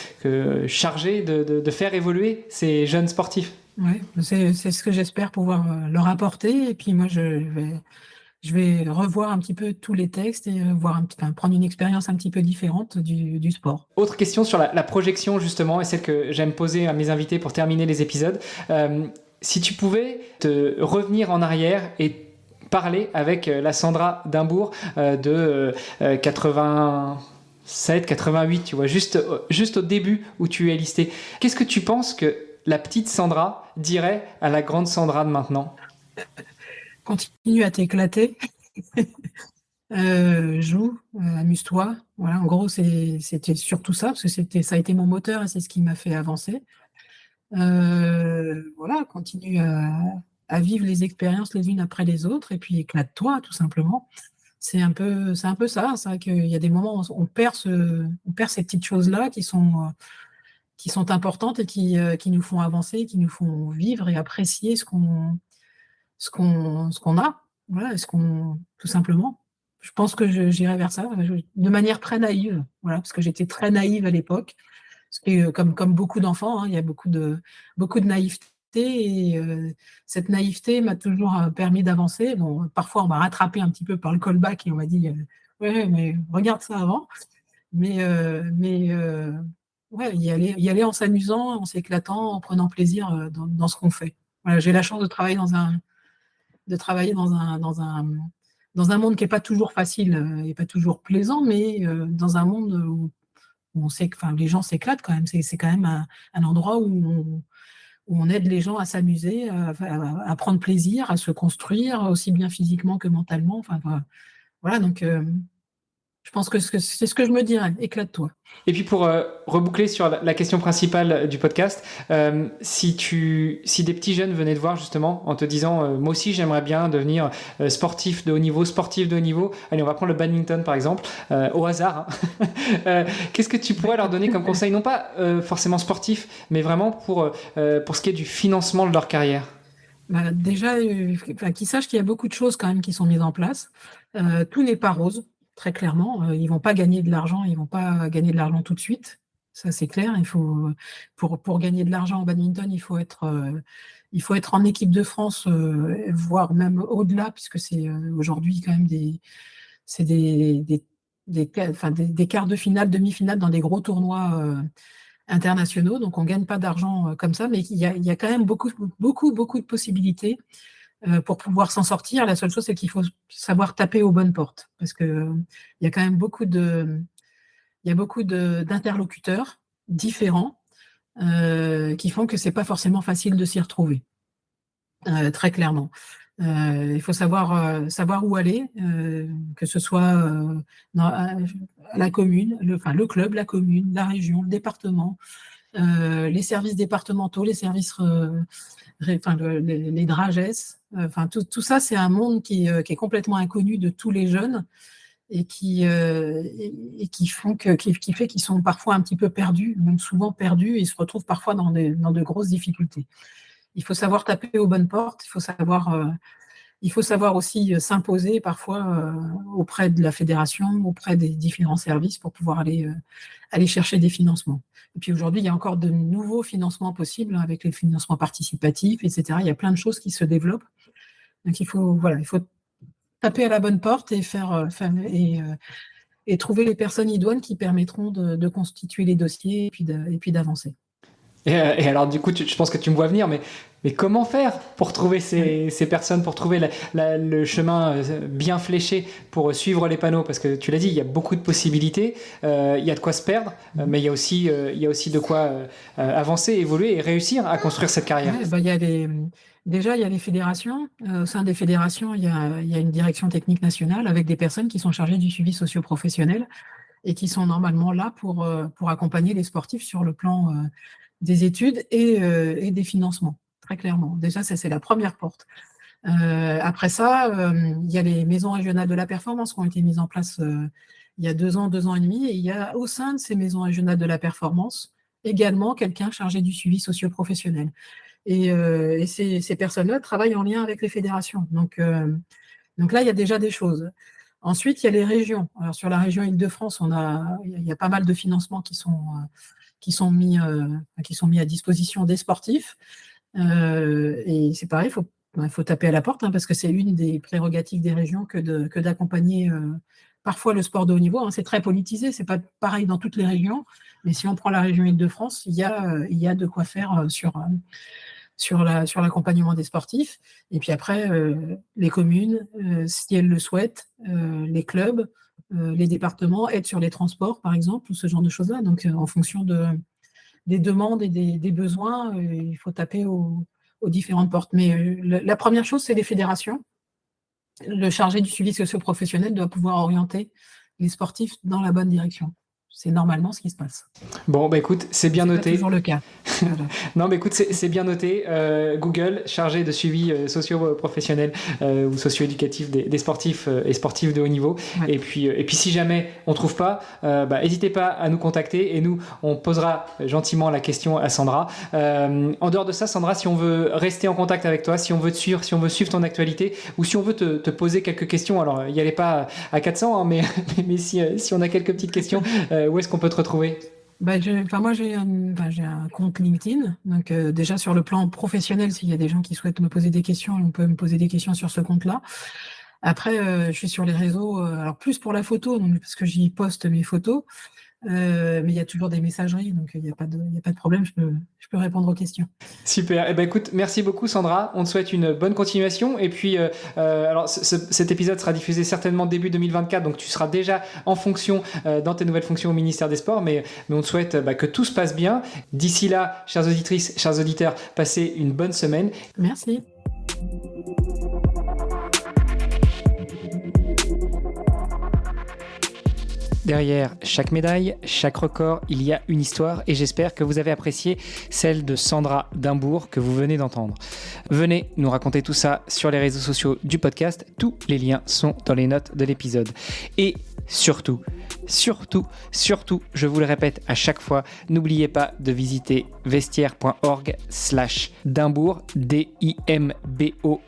chargé de faire évoluer ces jeunes sportifs. Ouais, c'est ce que j'espère pouvoir leur apporter. Et puis moi, je vais revoir un petit peu tous les textes et prendre une expérience un petit peu différente du sport. Autre question sur la projection, justement, et celle que j'aime poser à mes invités pour terminer les épisodes. Si tu pouvais te revenir en arrière et parler avec la Sandra Dimbourg de 87, 88, tu vois, juste au début où tu es listée, qu'est-ce que tu penses que la petite Sandra dirait à la grande Sandra de maintenant? Continue à t'éclater, joue, amuse-toi. Voilà, en gros, c'était surtout ça, parce que ça a été mon moteur et c'est ce qui m'a fait avancer. Voilà, continue à vivre les expériences les unes après les autres et puis éclate-toi, tout simplement. C'est un peu ça. C'est vrai qu'il y a des moments où on perd ces petites choses-là qui sont importantes et qui nous font avancer, qui nous font vivre et apprécier ce qu'on a. Voilà, tout simplement. Je pense que j'irai vers ça, de manière très naïve, voilà, parce que j'étais très naïve à l'époque. Parce que comme beaucoup d'enfants, hein, il y a beaucoup de naïveté et cette naïveté m'a toujours permis d'avancer. Bon, parfois, on m'a rattrapé un petit peu par le callback et on m'a dit ouais, mais regarde ça avant. Mais ouais, y aller en s'amusant, en s'éclatant, en prenant plaisir dans ce qu'on fait. Voilà, j'ai la chance de travailler dans un monde qui n'est pas toujours facile et pas toujours plaisant, mais dans un monde où on sait que les gens s'éclatent quand même. C'est quand même un endroit où on aide les gens à s'amuser, à prendre plaisir, à se construire, aussi bien physiquement que mentalement. Enfin, voilà, donc je pense que c'est ce que je me dirais, éclate-toi. Et puis pour reboucler sur la question principale du podcast, si des petits jeunes venaient te voir justement en te disant moi aussi j'aimerais bien devenir sportif de haut niveau, allez on va prendre le badminton par exemple, au hasard, hein. Qu'est-ce que tu pourrais leur donner comme conseil, non pas forcément sportif, mais vraiment pour ce qui est du financement de leur carrière? Déjà, qu'ils sachent qu'il y a beaucoup de choses quand même qui sont mises en place. Tout n'est pas rose. Très clairement, ils vont pas gagner de l'argent, ils vont pas gagner de l'argent tout de suite. Ça, c'est clair. Il faut, pour gagner de l'argent en badminton, il faut être en équipe de France, voire même au-delà, puisque c'est aujourd'hui quand même des quarts de finale, demi-finale dans des gros tournois internationaux. Donc, on gagne pas d'argent comme ça, mais il y a quand même beaucoup de possibilités pour pouvoir s'en sortir. La seule chose, c'est qu'il faut savoir taper aux bonnes portes, parce que il y a quand même beaucoup d'interlocuteurs différents qui font que c'est pas forcément facile de s'y retrouver, très clairement. Il faut savoir où aller, que ce soit à la commune, le club, la commune, la région, le département, les services départementaux, les services les DRAGES, tout ça, c'est un monde qui est complètement inconnu de tous les jeunes et qui fait qu'ils sont parfois un petit peu perdus, même souvent perdus, et se retrouvent parfois dans de grosses difficultés. Il faut savoir taper aux bonnes portes, il faut savoir il faut savoir aussi s'imposer parfois auprès de la fédération, auprès des différents services pour pouvoir aller chercher des financements. Et puis aujourd'hui, il y a encore de nouveaux financements possibles avec les financements participatifs, etc. Il y a plein de choses qui se développent. Donc il faut taper à la bonne porte et trouver les personnes idoines qui permettront de constituer les dossiers et puis d'avancer. Et alors, du coup, je pense que tu me vois venir, mais comment faire pour trouver ces personnes, pour trouver le chemin bien fléché pour suivre les panneaux? Parce que tu l'as dit, il y a beaucoup de possibilités, il y a de quoi se perdre, mais il y a aussi de quoi avancer, évoluer et réussir à construire cette carrière. Ouais, déjà, il y a les fédérations. Au sein des fédérations, il y a une direction technique nationale avec des personnes qui sont chargées du suivi socio-professionnel et qui sont normalement là pour accompagner les sportifs sur le plan des études et des financements, très clairement. Déjà, ça, c'est la première porte. Après ça, il y a les maisons régionales de la performance qui ont été mises en place il y a 2 ans et demi, et il y a au sein de ces maisons régionales de la performance également quelqu'un chargé du suivi socio-professionnel. Et ces personnes-là travaillent en lien avec les fédérations. Donc là, il y a déjà des choses. Ensuite, il y a les régions. Alors, sur la région Île-de-France, il y a pas mal de financements qui sont mis à disposition des sportifs. Et c'est pareil, il faut taper à la porte, parce que c'est une des prérogatives des régions que d'accompagner parfois le sport de haut niveau. C'est très politisé, c'est pas pareil dans toutes les régions, mais si on prend la région Île-de-France, il y a de quoi faire sur l'accompagnement des sportifs. Et puis après, les communes, si elles le souhaitent, les clubs, les départements aident sur les transports, par exemple, ou ce genre de choses-là. Donc, en fonction des demandes et des besoins, il faut taper aux différentes portes. Mais la première chose, c'est les fédérations. Le chargé du suivi socio-professionnel doit pouvoir orienter les sportifs dans la bonne direction. C'est normalement ce qui se passe. Bon, écoute, c'est bien noté. C'est toujours le cas. Voilà. Non, mais écoute, c'est bien noté. Google, chargé de suivi socio-professionnel ou socio-éducatif des sportifs et sportifs de haut niveau. Ouais. Et puis, si jamais on ne trouve pas, n'hésitez pas à nous contacter et nous, on posera gentiment la question à Sandra. En dehors de ça, Sandra, si on veut rester en contact avec toi, si on veut te suivre, si on veut suivre ton actualité ou si on veut te poser quelques questions, alors n'y allez pas à 400, mais si on a quelques petites questions, où est-ce qu'on peut te retrouver ? Moi, j'ai un compte LinkedIn. Donc, déjà, sur le plan professionnel, s'il y a des gens qui souhaitent me poser des questions, on peut me poser des questions sur ce compte-là. Après, je suis sur les réseaux, alors plus pour la photo, donc, parce que j'y poste mes photos. Mais il y a toujours des messageries, donc il n'y a pas de problème, je peux répondre aux questions. Super. Écoute, merci beaucoup Sandra. On te souhaite une bonne continuation. Et puis, alors cet épisode sera diffusé certainement début 2024, donc tu seras déjà en fonction dans tes nouvelles fonctions au ministère des Sports. Mais on te souhaite que tout se passe bien. D'ici là, chères auditrices, chers auditeurs, passez une bonne semaine. Merci. Derrière chaque médaille, chaque record, il y a une histoire et j'espère que vous avez apprécié celle de Sandra Dimbourg que vous venez d'entendre. Venez nous raconter tout ça sur les réseaux sociaux du podcast. Tous les liens sont dans les notes de l'épisode. Et surtout, je vous le répète à chaque fois, n'oubliez pas de visiter vestiaire.org/Dimbourg, Dimbour,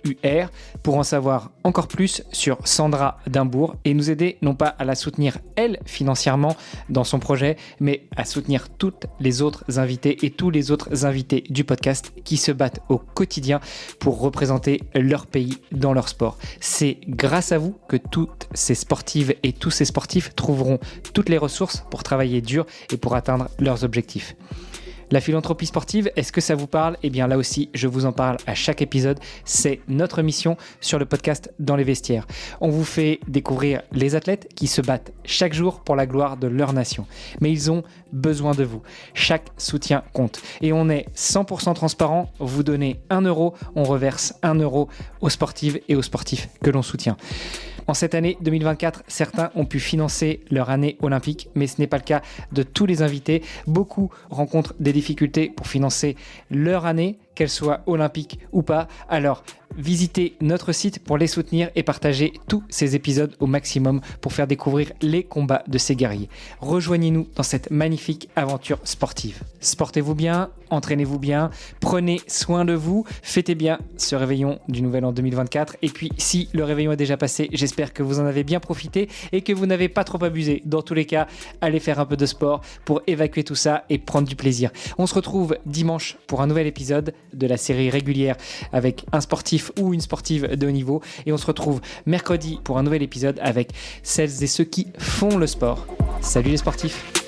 pour en savoir encore plus sur Sandra Dimbourg et nous aider non pas à la soutenir elle financièrement dans son projet, mais à soutenir toutes les autres invités et tous les autres invités du podcast qui se battent au quotidien pour représenter leur pays dans leur sport. C'est grâce à vous que toutes ces sportives et tous ces sportifs trouveront toutes les ressources pour travailler dur et pour atteindre leurs objectifs. La philanthropie sportive, est-ce que ça vous parle ? Eh bien là aussi, je vous en parle à chaque épisode. C'est notre mission sur le podcast Dans les vestiaires. On vous fait découvrir les athlètes qui se battent chaque jour pour la gloire de leur nation. Mais ils ont besoin de vous. Chaque soutien compte. Et on est 100% transparent. Vous donnez 1 euro, on reverse 1 euro aux sportives et aux sportifs que l'on soutient. En cette année 2024, certains ont pu financer leur année olympique, mais ce n'est pas le cas de tous les invités. Beaucoup rencontrent des difficultés pour financer leur année, qu'elle soit olympique ou pas. Alors, Visitez notre site pour les soutenir et partager tous ces épisodes au maximum pour faire découvrir les combats de ces guerriers. Rejoignez-nous dans cette magnifique aventure sportive. Sportez-vous bien, entraînez-vous bien, prenez soin de vous, fêtez bien ce réveillon du nouvel an 2024. Et puis si le réveillon est déjà passé, j'espère que vous en avez bien profité et que vous n'avez pas trop abusé. Dans tous les cas, allez faire un peu de sport pour évacuer tout ça et prendre du plaisir. On se retrouve dimanche pour un nouvel épisode de la série régulière avec un sportif ou une sportive de haut niveau, et on se retrouve mercredi pour un nouvel épisode avec celles et ceux qui font le sport. Salut les sportifs!